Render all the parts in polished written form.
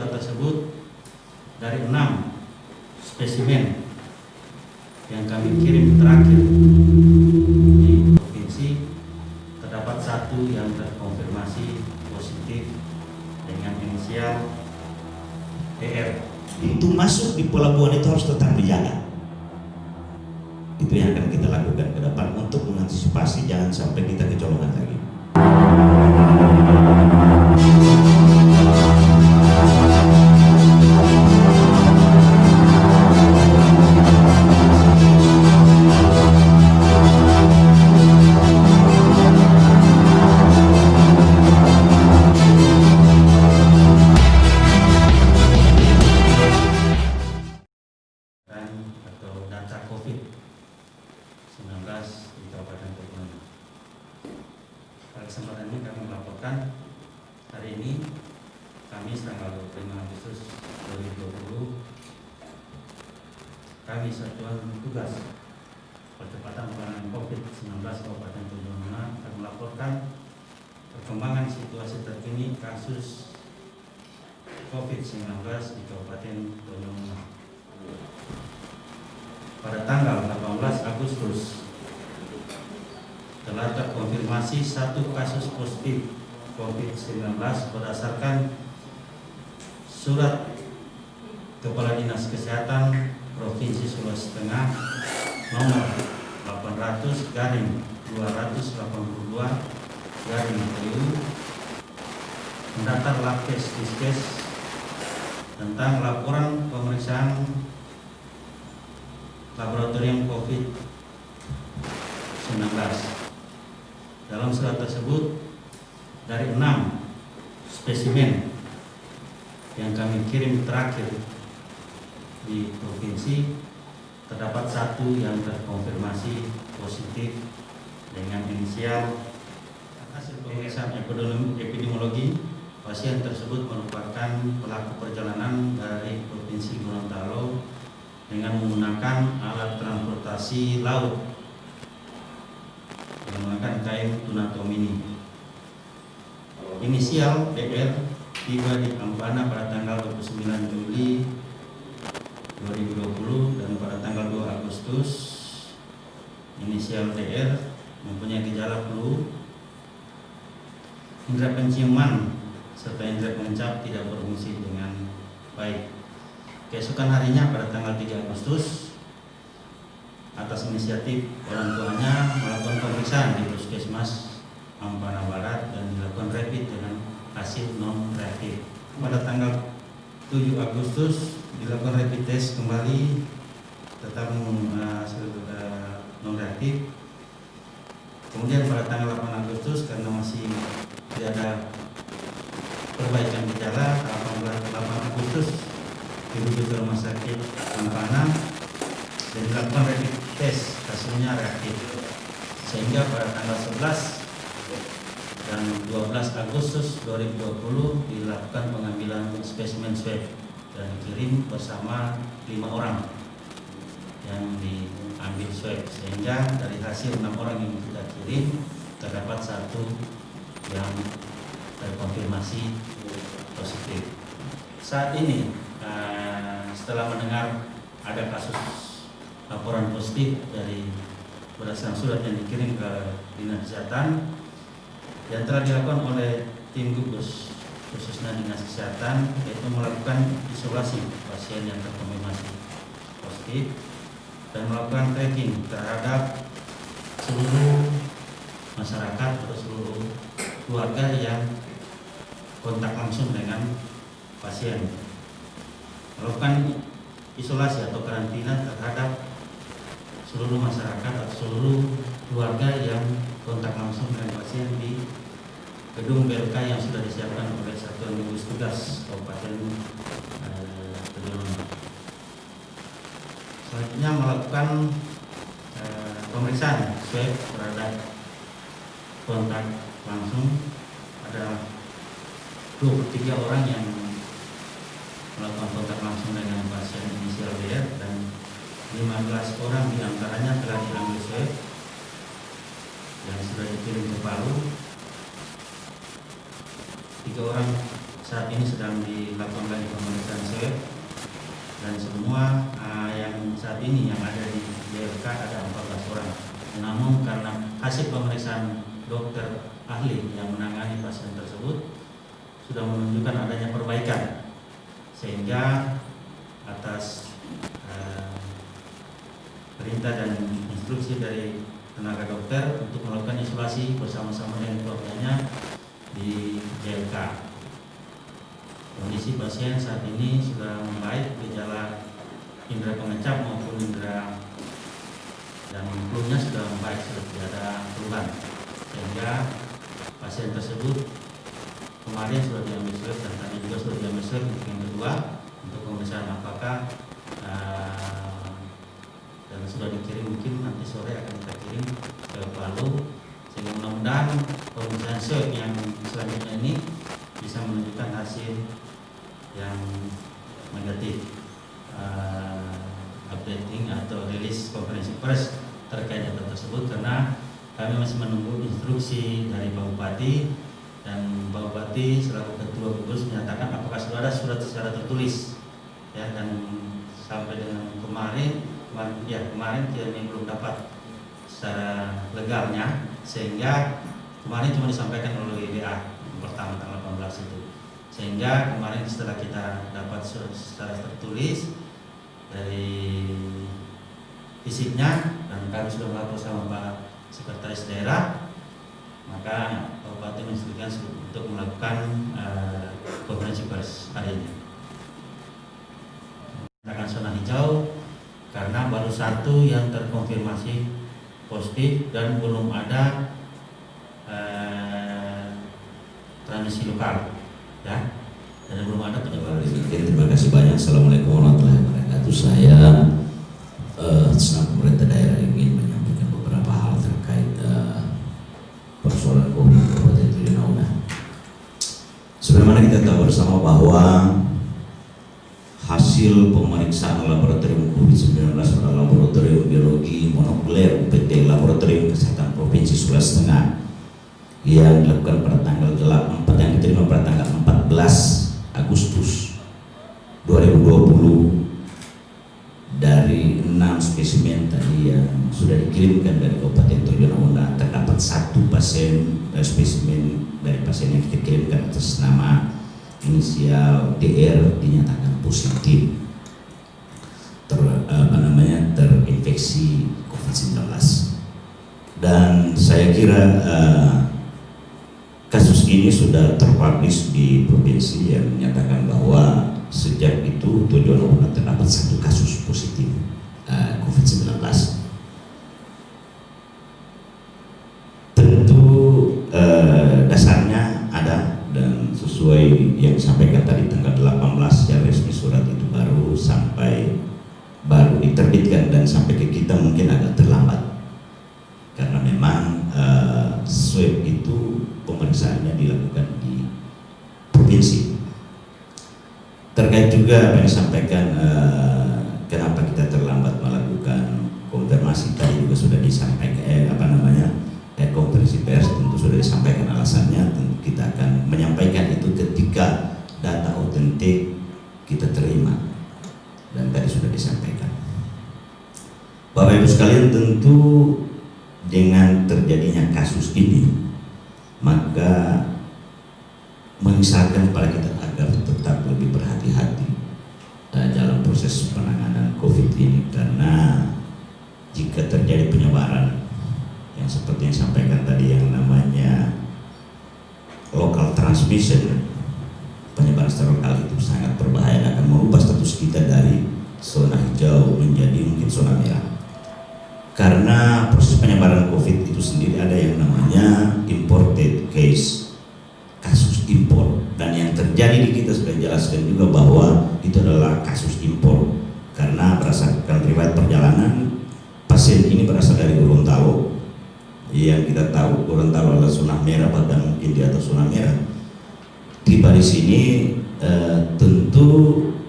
tersebut dari 6 spesimen yang kami kirim terakhir di provinsi, terdapat 1 yang terkonfirmasi positif dengan inisial DR. Pintu masuk di pelabuhan itu harus tetap dijaga. Itu yang akan kita lakukan ke depan untuk mengantisipasi jangan sampai kita kecolongan lagi. Atau data COVID-19 di Kabupaten Pegunungan. Pada kesempatan ini kami melaporkan hari ini Kamis tanggal 25 Agustus 2020 kami Satuan Tugas Percepatan Penanganan COVID-19 Kabupaten Pegunungan akan melaporkan perkembangan situasi terkini kasus COVID-19 di Kabupaten Pegunungan. Pada tanggal 18 Agustus telah terkonfirmasi 1 kasus positif COVID-19 berdasarkan surat Kepala Dinas Kesehatan Provinsi Sulawesi Tengah nomor 800/282/TU mendatar Labkes Diskes tentang laporan pemeriksaan laboratorium COVID-19. Dalam surat tersebut dari 6 spesimen yang kami kirim terakhir di provinsi, terdapat 1 yang terkonfirmasi positif dengan inisial. Hasil pemeriksaan epidemiologi, pasien tersebut merupakan pelaku perjalanan dari Provinsi Gorontalo dengan menggunakan alat transportasi laut yang menggunakan KM Tunato Mini. Inisial DR tiba di Ampana pada tanggal 29 Juli 2020 dan pada tanggal 2 Agustus inisial DR mempunyai gejala flu, indera penciuman serta indera pengencap tidak berfungsi dengan baik. Keesokan harinya pada tanggal 3 Agustus atas inisiatif orang tuanya melakukan pemeriksaan di Puskesmas Ampana Barat dan dilakukan rapid dengan hasil non reaktif. Pada tanggal 7 Agustus dilakukan rapid test kembali tetap non reaktif. Kemudian pada tanggal 8 Agustus karena masih tidak ada perbaikan gejala, 8 Agustus dirujuk ke rumah sakit Ampana dan dilakukan rapid test, hasilnya reaktif. Sehingga pada tanggal 11 dan 12 Agustus 2020 dilakukan pengambilan spesimen swab dan dikirim bersama 5 orang yang diambil swab, sehingga dari hasil 6 orang yang kita kirim terdapat 1 yang terkonfirmasi positif. Saat ini setelah mendengar ada kasus laporan positif dari berdasarkan surat yang dikirim ke Dinas Kesehatan yang telah dilakukan oleh tim gugus khususnya Dinas Kesehatan, yaitu melakukan isolasi pasien yang terkonfirmasi positif dan melakukan tracking terhadap seluruh masyarakat atau seluruh keluarga yang kontak langsung dengan pasien, melakukan isolasi atau karantina terhadap seluruh masyarakat atau seluruh keluarga yang kontak langsung dengan pasien di gedung BLK yang sudah disiapkan oleh Satuan Gugus Tugas Kabupaten Pegunungan. Selanjutnya melakukan pemeriksaan swab terhadap kontak langsung. Ada 23 orang yang melakukan kontak langsung dengan pasien inisial DR dan 15 orang diantaranya telah diambil swab yang sudah dikirim ke Palu. 3 orang saat ini sedang dilakukan lagi swab dan semua yang saat ini yang ada di JLK ada 14 orang. Namun karena hasil pemeriksaan dokter ahli yang menangani pasien tersebut sudah menunjukkan adanya perbaikan, sehingga atas perintah dan instruksi dari tenaga dokter untuk melakukan isolasi bersama-sama dengan keluarganya di JLK. Kondisi pasien saat ini sudah membaik, gejala indera pengecap maupun indera dan flu-nya sudah membaik, sudah tidak ada keluhan, sehingga pasien tersebut kemarin sudah diambil swab dan tadi juga sudah diambil swab untuk yang kedua untuk pemeriksaan apakah dan sudah dikirim, mungkin nanti sore akan kita kirim ke Palu, sehingga mudah-mudahan pemeriksaan swab yang selanjutnya ini bisa menunjukkan hasil yang negatif. Updating atau rilis konferensi pers terkait data tersebut, karena kami masih menunggu instruksi dari Pak Bupati, dan Pak Bupati selaku Ketua Gugus menyatakan apakah sudah ada surat secara tertulis ya, dan sampai dengan kemarin kami belum dapat secara legalnya, sehingga kemarin cuma disampaikan oleh WBA pertama tanggal 18 itu, sehingga kemarin setelah kita dapat secara tertulis dari fisiknya dan kami sudah melapor sama Pak Sekretaris Daerah, maka Pak Bupati menginstruksikan untuk melakukan konferensi pers hari ini. Akan zona hijau karena baru satu yang terkonfirmasi positif dan belum ada transmisi lokal, ya, dan belum ada penyebaran. Terima kasih banyak. Assalamualaikum warahmatullahi wabarakatuh. Saya senang pemerintah daerah ingin menyampaikan beberapa hal terkait persoalan COVID di Kabupaten Tojo Nauna. Sebagaimana kita tahu bersama bahwa hasil pemeriksaan laboratorium COVID-19 pada laboratorium biologi molekuler UPT Laboratorium Kesehatan Provinsi Sulawesi Tengah yang dilakukan pada tanggal 4 yang diterima pada tanggal 14 Agustus 2020 dari 6 spesimen tadi yang sudah dikirimkan dari Kabupaten Tojo Nauna, terdapat satu pasien spesimen dari pasien yang kita kirimkan atas nama inisial DR dinyatakan positif terinfeksi COVID-19, dan saya kira kasus ini sudah terpublish di provinsi yang menyatakan bahwa sejak itu Tojo Nauna terdapat satu kasus positif COVID-19. Tentu dasarnya ada, dan sesuai yang disampaikan tadi tanggal 18 yang resmi surat itu baru diterbitkan dan sampai ke kita mungkin agak terlambat, karena memang swab itu pemeriksaannya dilakukan di provinsi. Terkait juga apa yang disampaikan kenapa kita terlambat melakukan konfirmasi, tadi juga sudah disampaikan konferensi pers, tentu sudah disampaikan alasannya. Tentu kita akan menyampaikan itu ketika data otentik kita terima, dan tadi sudah disampaikan. Bapak Ibu sekalian, tentu dengan terjadinya kasus ini maka mengisahkan kepada kita agar tetap lebih berhati-hati dalam proses penanganan COVID ini, karena jika terjadi penyebaran yang seperti yang disampaikan tadi yang namanya local transmission, penyebaran secara lokal itu sangat berbahaya, akan merubah status kita dari zona hijau menjadi mungkin zona merah, karena proses penyebaran COVID itu sendiri ada yang namanya imported case, kasus impor, dan yang terjadi di kita sudah jelaskan juga bahwa itu adalah kasus impor karena berdasarkan riwayat perjalanan pasien ini berasal dari Gorontalo, yang kita tahu Gorontalo adalah zona merah, bahkan mungkin di atas zona merah. Tiba di sini tentu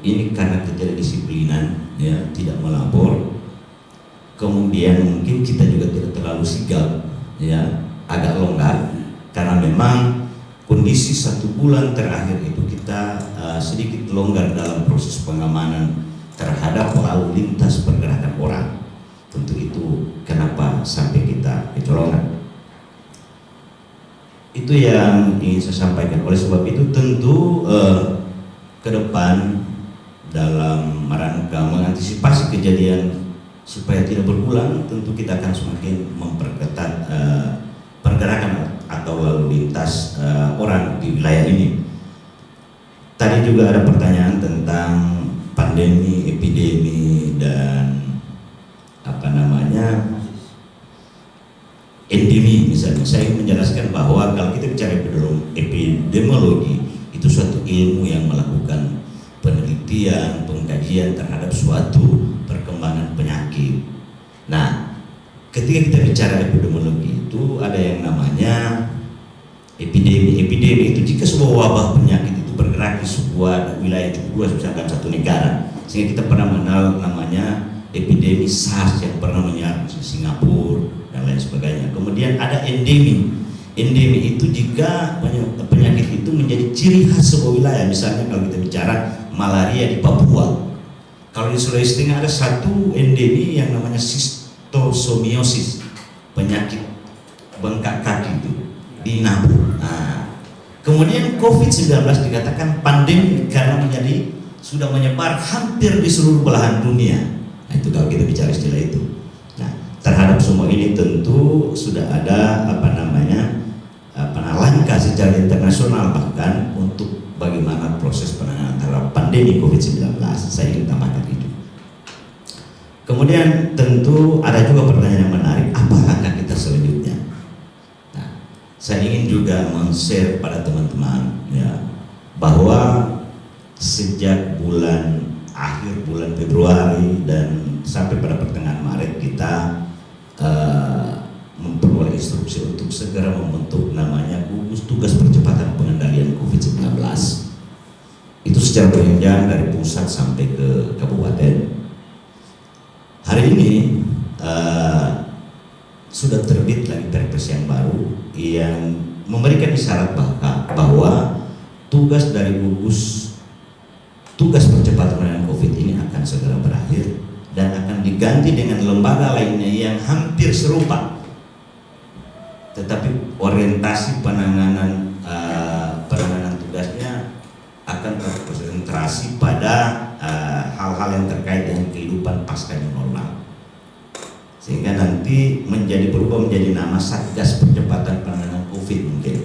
ini karena ketidakdisiplinan, ya, tidak melapor, kemudian mungkin kita juga tidak terlalu sigap, ya, agak longgar, karena memang kondisi kondisi 1 bulan terakhir itu kita sedikit longgar dalam proses pengamanan terhadap lalu lintas pergerakan orang. Tentu itu kenapa sampai kita kecolongan. Itu yang ingin saya sampaikan. Oleh sebab itu tentu ke depan dalam rangka mengantisipasi kejadian supaya tidak berulang, tentu kita akan semakin memperketat pergerakan atau lalu lintas orang di wilayah ini. Tadi juga ada pertanyaan tentang pandemi, epidemi, dan endemi misalnya. Saya ingin menjelaskan bahwa kalau kita bicara epidemiologi, itu suatu ilmu yang melakukan penelitian, pengkajian terhadap suatu perkembangan penyakit. Nah, ketika kita bicara epidemiologi itu ada yang namanya epidemi. Epidemi itu jika sebuah wabah penyakit itu bergerak di sebuah wilayah cukup luas, misalkan satu negara, sehingga kita pernah mengenal namanya epidemi SARS yang pernah menyerang Singapura dan lain sebagainya. Kemudian ada endemi. Endemi itu jika penyakit itu menjadi ciri khas sebuah wilayah. Misalnya kalau kita bicara malaria di Papua, kalau di Sulawesi Tengah ada satu endemi yang namanya schistosomiosis, penyakit bengkak kaki itu di Nabu. Nah, kemudian COVID-19 dikatakan pandemi karena sudah menyebar hampir di seluruh belahan dunia. Nah, itu kalau kita bicara istilah itu. Nah, terhadap semua ini tentu sudah ada langkah secara internasional bahkan untuk bagaimana proses penanganan terhadap pandemi COVID-19. Saya ingin tambahkan itu. Kemudian tentu ada juga pertanyaan yang menarik, apa langkah kita selanjutnya? Nah, saya ingin juga men-share pada teman-teman ya, bahwa sejak akhir bulan Februari dan sampai pada pertengahan Maret kita memperoleh instruksi untuk segera membentuk namanya gugus tugas percepatan pengendalian COVID-19. Itu secara berjenjang dari pusat sampai ke kabupaten. Hari ini sudah terbit lagi perpres yang baru yang memberikan isyarat bahwa tugas dari gugus tugas percepatan penanganan COVID ini akan segera berakhir dan akan diganti dengan lembaga lainnya yang hampir serupa, tetapi orientasi penanganan tugasnya akan terkonsentrasi pada hal-hal yang terkait dengan kehidupan pasca new normal, sehingga nanti berubah menjadi nama Satgas Percepatan Penanganan COVID mungkin.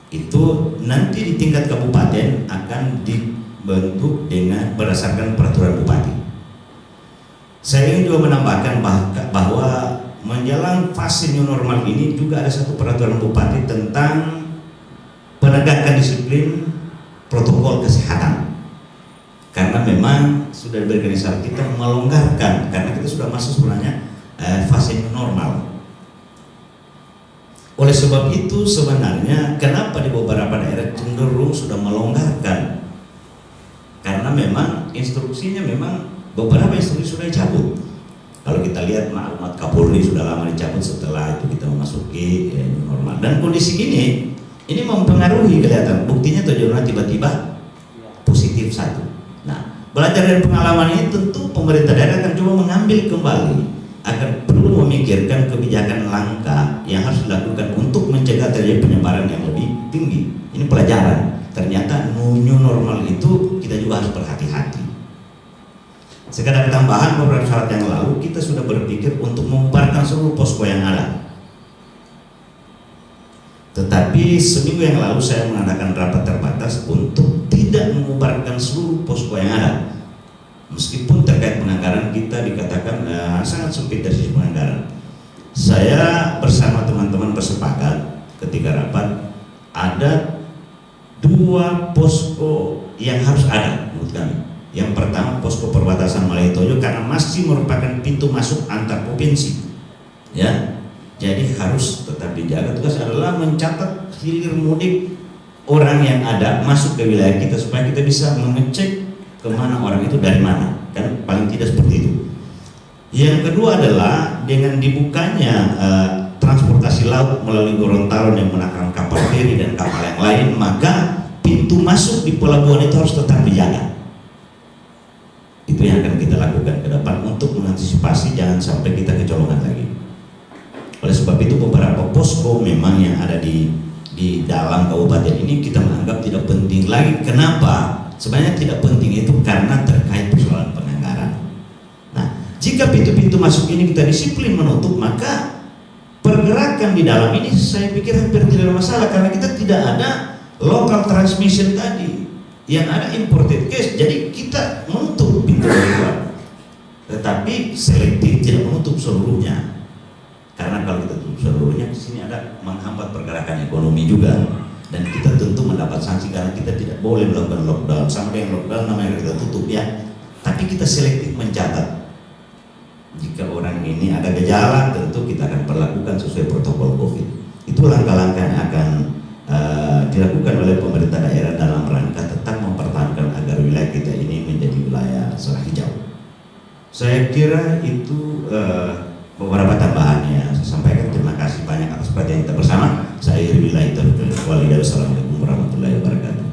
Itu nanti di tingkat kabupaten akan dibentuk berdasarkan peraturan bupati. Saya ingin juga menambahkan bahwa menjelang fase new normal ini juga ada satu peraturan bupati tentang penegakan disiplin protokol kesehatan, karena memang sudah diberikan isyarat kita melonggarkan karena kita sudah masuk sebenarnya fase new normal. Oleh sebab itu sebenarnya kenapa di beberapa daerah cenderung sudah melonggarkan, karena memang instruksinya beberapa instruksi sudah dicabut. Kalau kita lihat maklumat Kapolri sudah lama dicabut, setelah itu kita memasuki new normal. Dan kondisi ini mempengaruhi kelihatan. Buktinya tujuannya tiba-tiba positif satu. Nah, belajar dari pengalaman ini tentu pemerintah daerah akan coba mengambil kembali, akan perlu memikirkan kebijakan langkah yang harus dilakukan untuk mencegah terjadi penyebaran yang lebih tinggi. Ini pelajaran. Ternyata new normal itu kita juga harus berhati-hati. Sekedar tambahan, beberapa saat yang lalu kita sudah berpikir untuk membubarkan seluruh posko yang ada. Tetapi seminggu yang lalu saya mengadakan rapat terbatas untuk tidak membubarkan seluruh posko yang ada. Meskipun terkait penganggaran kita dikatakan sangat sempit dari sisi penganggaran. Saya bersama teman-teman bersepakat ketika rapat ada 2 posko yang harus ada menurut kami. Yang pertama posko perbatasan Malaya Tojo karena masih merupakan pintu masuk antar provinsi, ya. Jadi harus tetap dijaga. Tugas adalah mencatat hilir mudik orang yang ada masuk ke wilayah kita supaya kita bisa mengecek kemana orang itu dari mana. Kan paling tidak seperti itu. Yang kedua adalah dengan dibukanya transportasi laut melalui Gorontalo yang menggunakan kapal feri dan kapal yang lain, maka pintu masuk di pelabuhan itu harus tetap dijaga. Itu yang akan kita lakukan ke depan untuk mengantisipasi jangan sampai kita kecolongan lagi. Oleh sebab itu beberapa posko memang yang ada di dalam kabupaten ini kita menganggap tidak penting lagi. Kenapa? Sebenarnya tidak penting itu karena terkait persoalan penganggaran. Nah, jika pintu-pintu masuk ini kita disiplin menutup, maka pergerakan di dalam ini saya pikir hampir tidak ada masalah karena kita tidak ada local transmission tadi, yang ada imported case. Jadi kita menutup pintu keluar, tetapi selektif, tidak menutup seluruhnya. Karena kalau kita tutup seluruhnya, di sini ada menghambat pergerakan ekonomi juga, dan kita tentu mendapat sanksi karena kita tidak boleh melakukan lockdown. Sama dengan lockdown namanya kita tutup ya, tapi kita selektif mencatat. Jika orang ini ada gejala, tentu kita akan perlakukan sesuai protokol COVID. Itu langkah-langkah yang akan dilakukan oleh pemerintah daerah dalam rangka tetap mempertahankan agar wilayah kita ini menjadi wilayah zona hijau. Saya kira itu beberapa tambahannya saya sampaikan. Terima kasih banyak atas perhatian kita bersama. Saya Irwin Laiter, Assalamualaikum warahmatullahi wabarakatuh.